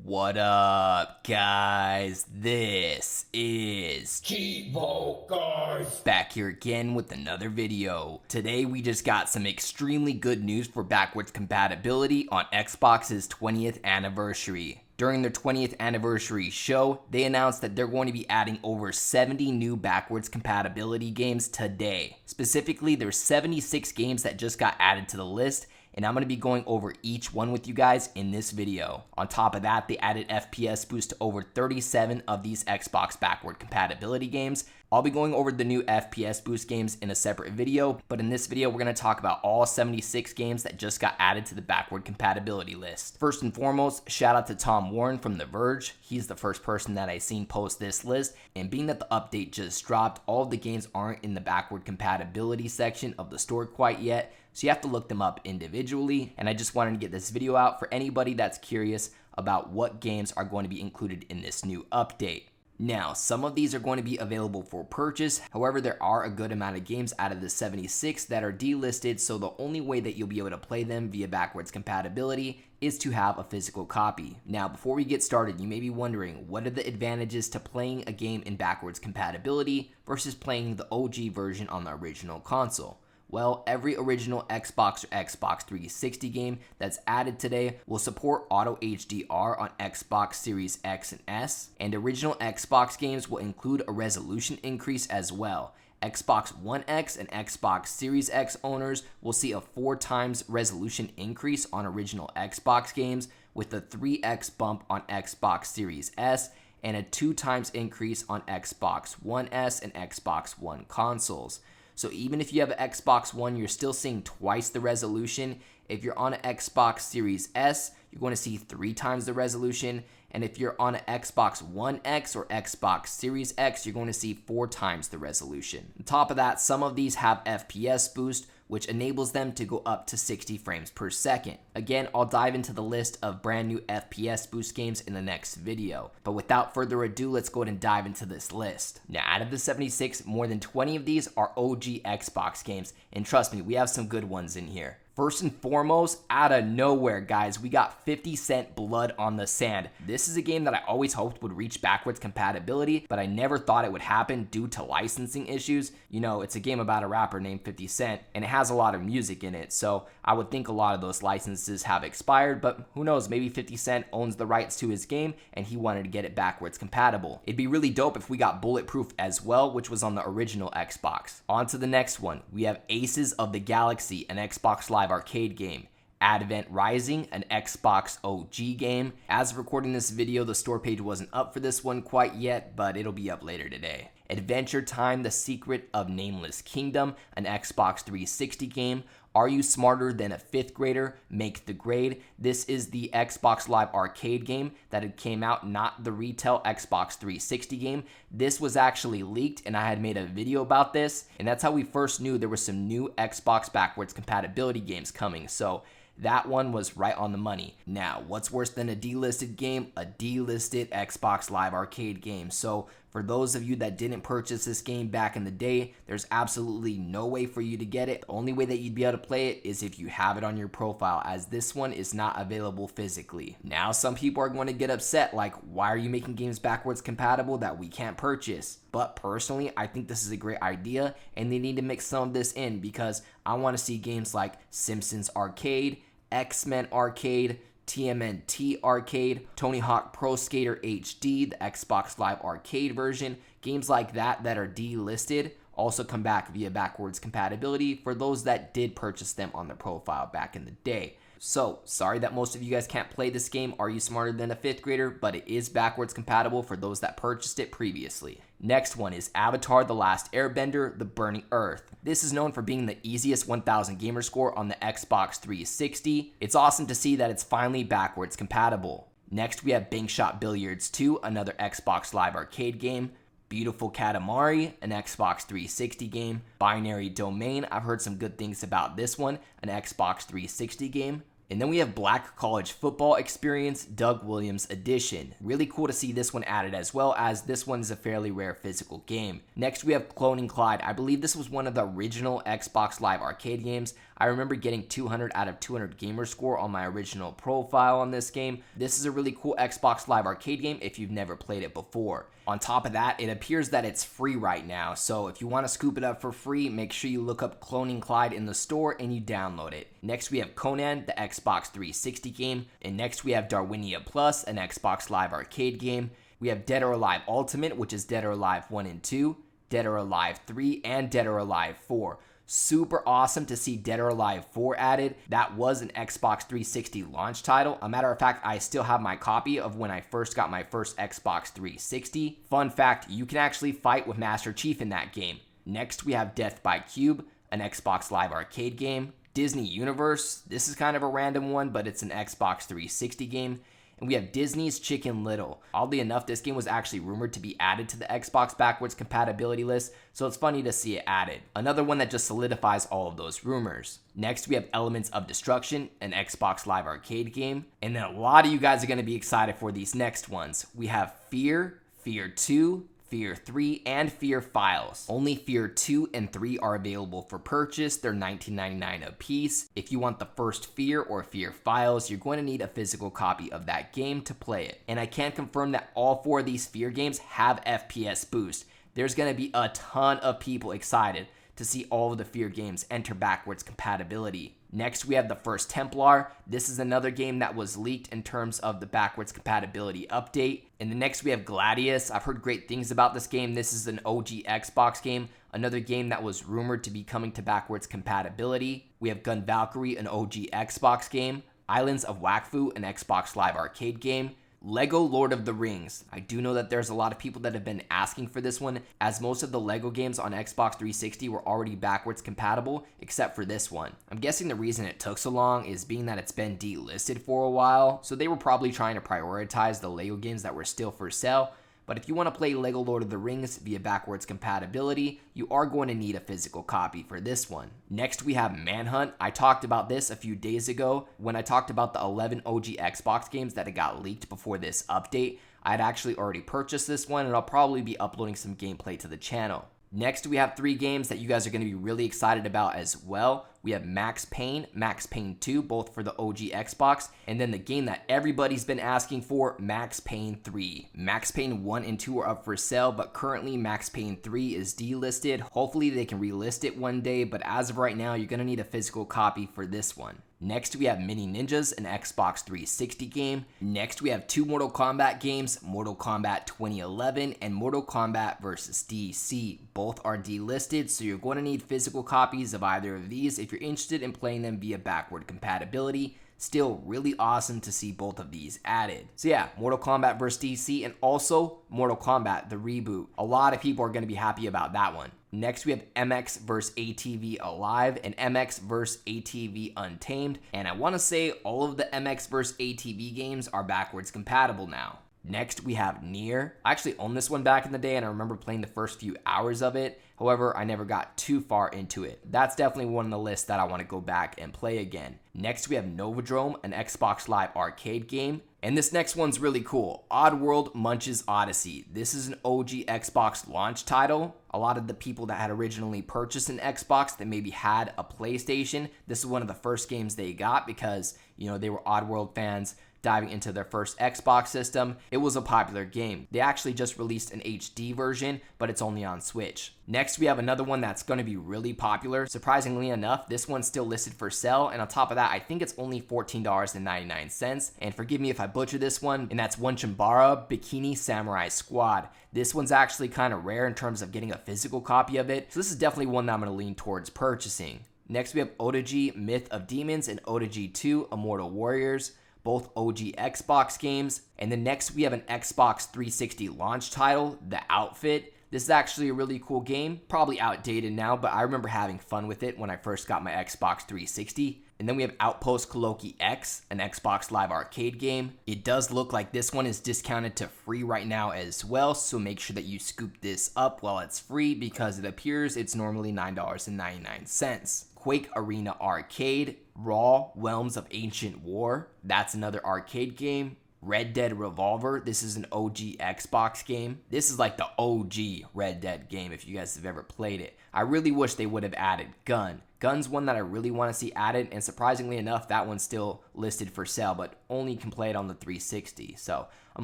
What up, guys? This is Cheevo, guys. Back here again with another video. Today we just got some extremely good news for backwards compatibility on Xbox's 20th anniversary. During their 20th anniversary show, they announced that they're going to be adding over 70 new backwards compatibility games today. Specifically, there's 76 games that just got added to the list, and I'm going to be going over each one with you guys in this video. On top of that, they added FPS boost to over 37 of these Xbox backward compatibility games. I'll be going over the new FPS boost games in a separate video, but in this video, we're going to talk about all 76 games that just got added to the backward compatibility list. First and foremost, shout out to Tom Warren from The Verge. He's the first person that I seen post this list, and being that the update just dropped, all of the games aren't in the backward compatibility section of the store quite yet, so you have to look them up individually, and I just wanted to get this video out for anybody that's curious about what games are going to be included in this new update. Now, some of these are going to be available for purchase. However, there are a good amount of games out of the 76 that are delisted, so the only way that you'll be able to play them via backwards compatibility is to have a physical copy. Now, before we get started, you may be wondering, what are the advantages to playing a game in backwards compatibility versus playing the OG version on the original console? Well, every original Xbox or Xbox 360 game that's added today will support Auto HDR on Xbox Series X and S, and original Xbox games will include a resolution increase as well. Xbox One X and Xbox Series X owners will see a 4 times resolution increase on original Xbox games, with a 3x bump on Xbox Series S, and a 2 times increase on Xbox One S and Xbox One consoles. So even if you have an Xbox One, you're still seeing twice the resolution. If you're on an Xbox Series S, you're going to see 3 times the resolution. And if you're on an Xbox One X or Xbox Series X, you're going to see 4 times the resolution. On top of that, some of these have FPS boost, which enables them to go up to 60 frames per second. Again, I'll dive into the list of brand new FPS boost games in the next video. But without further ado, let's go ahead and dive into this list. Now, out of the 76, more than 20 of these are OG Xbox games, and trust me, we have some good ones in here. First and foremost, out of nowhere, guys, we got 50 Cent Blood on the Sand. This is a game that I always hoped would reach backwards compatibility, but I never thought it would happen due to licensing issues. You know, it's a game about a rapper named 50 Cent, and it has a lot of music in it, so I would think a lot of those licenses have expired, but who knows, maybe 50 Cent owns the rights to his game, and he wanted to get it backwards compatible. It'd be really dope if we got Bulletproof as well, which was on the original Xbox. On to the next one. We have Aces of the Galaxy, an Xbox Live arcade game. Advent Rising, an Xbox OG game. As of recording this video, the store page wasn't up for this one quite yet, but it'll be up later today. Adventure Time, The Secret of Nameless Kingdom, an Xbox 360 game. Are You Smarter Than a 5th Grader? Make the Grade. This is the Xbox Live arcade game that had came out, not the retail Xbox 360 game. This was actually leaked, and I had made a video about this, and that's how we first knew there were some new Xbox backwards compatibility games coming, so that one was right on the money. Now, what's worse than a delisted game? A delisted Xbox Live arcade game. So for those of you that didn't purchase this game back in the day, there's absolutely no way for you to get it. The only way that you'd be able to play it is if you have it on your profile, as this one is not available physically. Now, some people are going to get upset, like, why are you making games backwards compatible that we can't purchase? But personally, I think this is a great idea, and they need to mix some of this in, because I want to see games like Simpsons Arcade, X-Men Arcade, TMNT Arcade, Tony Hawk Pro Skater HD, the Xbox Live arcade version. Games like that are delisted also come back via backwards compatibility for those that did purchase them on their profile back in the day. So, sorry that most of you guys can't play this game, Are You Smarter Than a 5th Grader? But it is backwards compatible for those that purchased it previously. Next one is Avatar: The Last Airbender, The Burning Earth. This is known for being the easiest 1000 gamer score on the Xbox 360. It's awesome to see that it's finally backwards compatible. Next, we have Bank Shot Billiards 2, another Xbox Live arcade game. Beautiful Katamari, an Xbox 360 game. Binary Domain, I've heard some good things about this one, an Xbox 360 game. And then we have Black College Football Experience Doug Williams Edition. Really cool to see this one added as well, as this one is a fairly rare physical game. Next we have Cloning Clyde. I believe this was one of the original Xbox Live Arcade games. I remember getting 200 out of 200 gamer score on my original profile on this game. This is a really cool Xbox Live Arcade game if you've never played it before. On top of that, it appears that it's free right now, so if you want to scoop it up for free, make sure you look up Cloning Clyde in the store and you download it. Next we have Conan, the Xbox 360 game, and next we have Darwinia Plus, an Xbox Live Arcade game. We have Dead or Alive Ultimate, which is Dead or Alive 1 and 2, Dead or Alive 3, and Dead or Alive 4. Super awesome to see Dead or Alive 4 added. That was an Xbox 360 launch title. A matter of fact, I still have my copy of when I first got my first Xbox 360. Fun fact, you can actually fight with Master Chief in that game. Next, we have Death by Cube, an Xbox Live Arcade game. Disney Universe, this is kind of a random one, but it's an Xbox 360 game. And we have Disney's Chicken Little. Oddly enough, this game was actually rumored to be added to the Xbox backwards compatibility list, so it's funny to see it added. Another one that just solidifies all of those rumors. Next, we have Elements of Destruction, an Xbox Live Arcade game. And then a lot of you guys are going to be excited for these next ones. We have F.E.A.R, F.E.A.R 2, F.E.A.R 3, and F.E.A.R Files. Only F.E.A.R 2 and 3 are available for purchase. They're $19.99 a piece. If you want the first F.E.A.R or F.E.A.R Files, you're going to need a physical copy of that game to play it. And I can confirm that all 4 of these F.E.A.R games have FPS boost. There's going to be a ton of people excited to see all of the F.E.A.R games enter backwards compatibility. Next, we have the First Templar. This is another game that was leaked in terms of the backwards compatibility update. And the next, we have Gladius. I've heard great things about this game. This is an OG Xbox game, another game that was rumored to be coming to backwards compatibility. We have Gun Valkyrie, an OG Xbox game. Islands of Wakfu, an Xbox Live Arcade game. Lego Lord of the Rings. I do know that there's a lot of people that have been asking for this one, as most of the Lego games on Xbox 360 were already backwards compatible, except for this one. I'm guessing the reason it took so long is being that it's been delisted for a while, so they were probably trying to prioritize the Lego games that were still for sale. But if you want to play Lego Lord of the Rings via backwards compatibility, you are going to need a physical copy for this one. Next, we have Manhunt. I talked about this a few days ago when I talked about the 11 OG Xbox games that had got leaked before this update. I had actually already purchased this one, and I'll probably be uploading some gameplay to the channel. Next, we have 3 games that you guys are going to be really excited about as well. We have Max Payne, Max Payne 2, both for the OG Xbox, and then the game that everybody's been asking for, Max Payne 3. Max Payne 1 and 2 are up for sale, but currently Max Payne 3 is delisted. Hopefully they can relist it one day, but as of right now, you're going to need a physical copy for this one. Next, we have Mini Ninjas, an Xbox 360 game. Next, we have 2 Mortal Kombat games, Mortal Kombat 2011 and Mortal Kombat vs. DC. Both are delisted, so you're going to need physical copies of either of these if you're interested in playing them via backward compatibility. Still really awesome to see both of these added. So yeah, Mortal Kombat vs. DC and also Mortal Kombat, the reboot. A lot of people are going to be happy about that one. Next, we have MX vs. ATV Alive and MX vs. ATV Untamed. And I want to say all of the MX vs. ATV games are backwards compatible now. Next, we have Nier. I actually owned this one back in the day, and I remember playing the first few hours of it. However, I never got too far into it. That's definitely one on the list that I want to go back and play again. Next, we have Novodrome, an Xbox Live Arcade game. And this next one's really cool. Oddworld Munch's Odyssey. This is an OG Xbox launch title. A lot of the people that had originally purchased an Xbox that maybe had a PlayStation, this is one of the first games they got because, you know, they were Oddworld fans diving into their first Xbox system. It was a popular game. They actually just released an HD version, but it's only on Switch. Next, we have another one that's going to be really popular. Surprisingly enough, this one's still listed for sale, and on top of that, I think it's only $14.99. And forgive me if I butcher this one, and that's Wanchambara Bikini Samurai Squad. This one's actually kind of rare in terms of getting a physical copy of it, so this is definitely one that I'm going to lean towards purchasing. Next, we have Otogi Myth of Demons and Otogi 2 Immortal Warriors, both OG Xbox games. And then next, we have an Xbox 360 launch title, The Outfit. This is actually a really cool game, probably outdated now, but I remember having fun with it when I first got my Xbox 360. And then we have Outpost Koloki X, an Xbox Live Arcade game. It does look like this one is discounted to free right now as well, so make sure that you scoop this up while it's free because it appears it's normally $9.99. Quake Arena Arcade, Raw Realms of Ancient War, that's another arcade game. Red Dead Revolver, this is an OG Xbox game. This is like the OG Red Dead game if you guys have ever played it. I really wish they would have added Gun. Gun's one that I really want to see added, and surprisingly enough, that one's still listed for sale, but only can play it on the 360. So I'm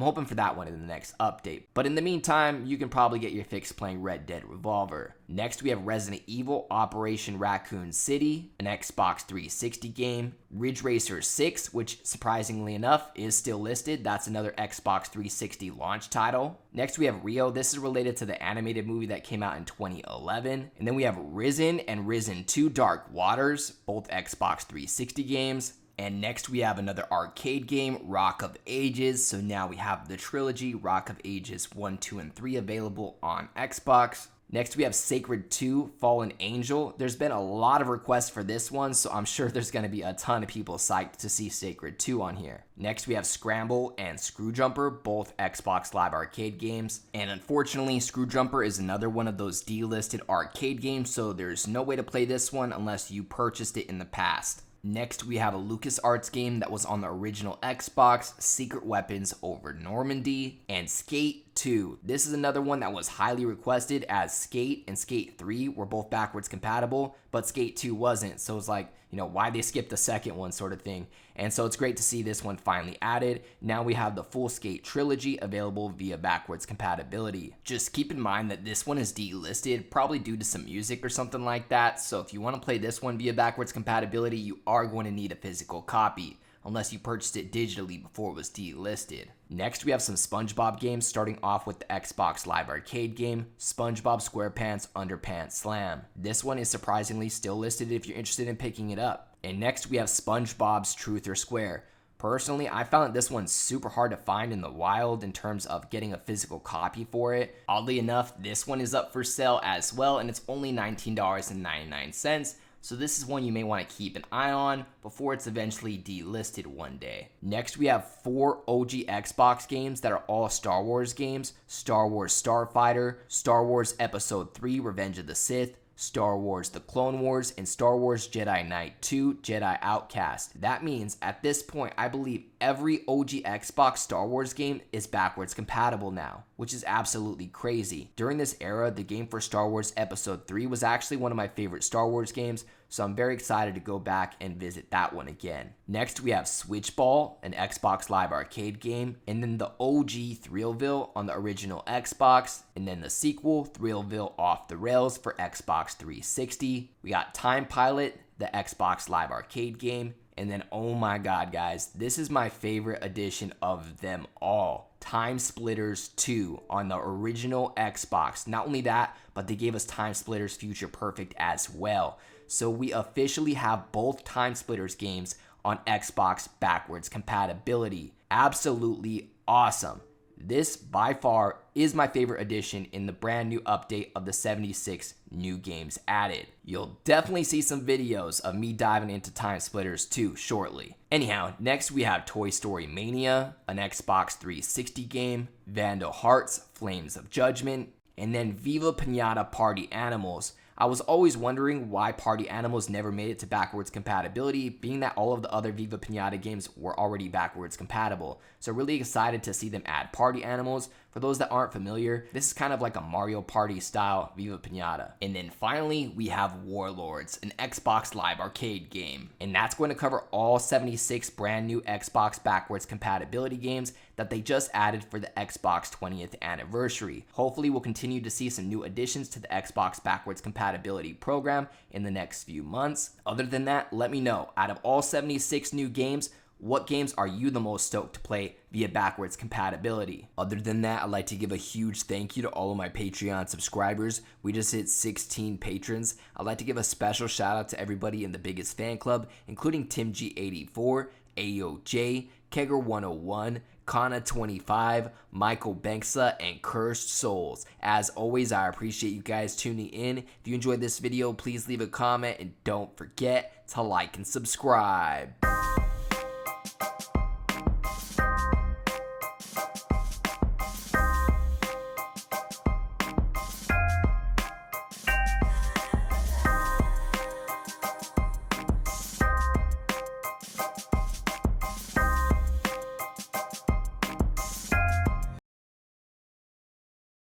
hoping for that one in the next update. But in the meantime, you can probably get your fix playing Red Dead Revolver. Next, we have Resident Evil Operation Raccoon City, an Xbox 360 game. Ridge Racer 6, which surprisingly enough is still listed. That's another Xbox 360 launch title. Next, we have Rio. This is related to the animated movie that came out in 2011. And then we have Risen and Risen 2 Dark Waters, both Xbox 360 games. And next we have another arcade game, Rock of Ages. So now we have the trilogy, Rock of Ages 1, 2, and 3 available on Xbox. Next we have Sacred 2, Fallen Angel. There's been a lot of requests for this one, so I'm sure there's going to be a ton of people psyched to see Sacred 2 on here. Next we have Scramble and Screwjumper, both Xbox Live Arcade games. And unfortunately, Screwjumper is another one of those delisted arcade games, so there's no way to play this one unless you purchased it in the past. Next, we have a LucasArts game that was on the original Xbox, Secret Weapons Over Normandy, and Skate 2. This is another one that was highly requested, as Skate and Skate 3 were both backwards compatible, but Skate 2 wasn't. So it's like, why they skipped the second one sort of thing. And so it's great to see this one finally added. Now we have the full Skate trilogy available via backwards compatibility. Just keep in mind that this one is delisted, probably due to some music or something like that. So if you want to play this one via backwards compatibility, you are going to need a physical copy, unless you purchased it digitally before it was delisted. Next, we have some SpongeBob games, starting off with the Xbox Live Arcade game, SpongeBob SquarePants Underpants Slam. This one is surprisingly still listed if you're interested in picking it up. And next, we have SpongeBob's Truth or Square. Personally, I found this one super hard to find in the wild in terms of getting a physical copy for it. Oddly enough, this one is up for sale as well, and it's only $19.99. So this is one you may want to keep an eye on before it's eventually delisted one day. Next, we have 4 OG Xbox games that are all Star Wars games: Star Wars Starfighter, Star Wars Episode 3 Revenge of the Sith, Star Wars The Clone Wars, and Star Wars Jedi Knight 2 Jedi Outcast. That means at this point, I believe every OG Xbox Star Wars game is backwards compatible now, which is absolutely crazy. During this era, the game for Star Wars Episode 3 was actually one of my favorite Star Wars games, so I'm very excited to go back and visit that one again. Next, we have Switchball, an Xbox Live Arcade game, and then the OG Thrillville on the original Xbox, and then the sequel, Thrillville Off the Rails for Xbox 360. We got Time Pilot, the Xbox Live Arcade game, and then, oh my god, guys, this is my favorite edition of them all. Timesplitters 2 on the original Xbox. Not only that, but they gave us Timesplitters Future Perfect as well. So we officially have both Timesplitters games on Xbox backwards compatibility. Absolutely awesome. This, by far, is my favorite addition in the brand new update of the 76 new games added. You'll definitely see some videos of me diving into Timesplitters 2 shortly. Anyhow, next we have Toy Story Mania, an Xbox 360 game, Vandal Hearts, Flames of Judgment, and then Viva Pinata Party Animals. I was always wondering why Party Animals never made it to backwards compatibility, being that all of the other Viva Pinata games were already backwards compatible. So really excited to see them add Party Animals. For those that aren't familiar, this is kind of like a Mario Party style Viva Pinata. And then finally, we have Warlords, an Xbox Live Arcade game. And that's going to cover all 76 brand new Xbox backwards compatibility games that they just added for the Xbox 20th anniversary. Hopefully we'll continue to see some new additions to the Xbox backwards compatibility program in the next few months. Other than that, let me know, out of all 76 new games, what games are you the most stoked to play via backwards compatibility? Other than that, I'd like to give a huge thank you to all of my Patreon subscribers. We just hit 16 patrons. I'd like to give a special shout out to everybody in the biggest fan club, including Tim G84, AOJ, Kegger101, Kana25, Michael Banksa, and Cursed Souls. As always, I appreciate you guys tuning in. If you enjoyed this video, please leave a comment and don't forget to like and subscribe.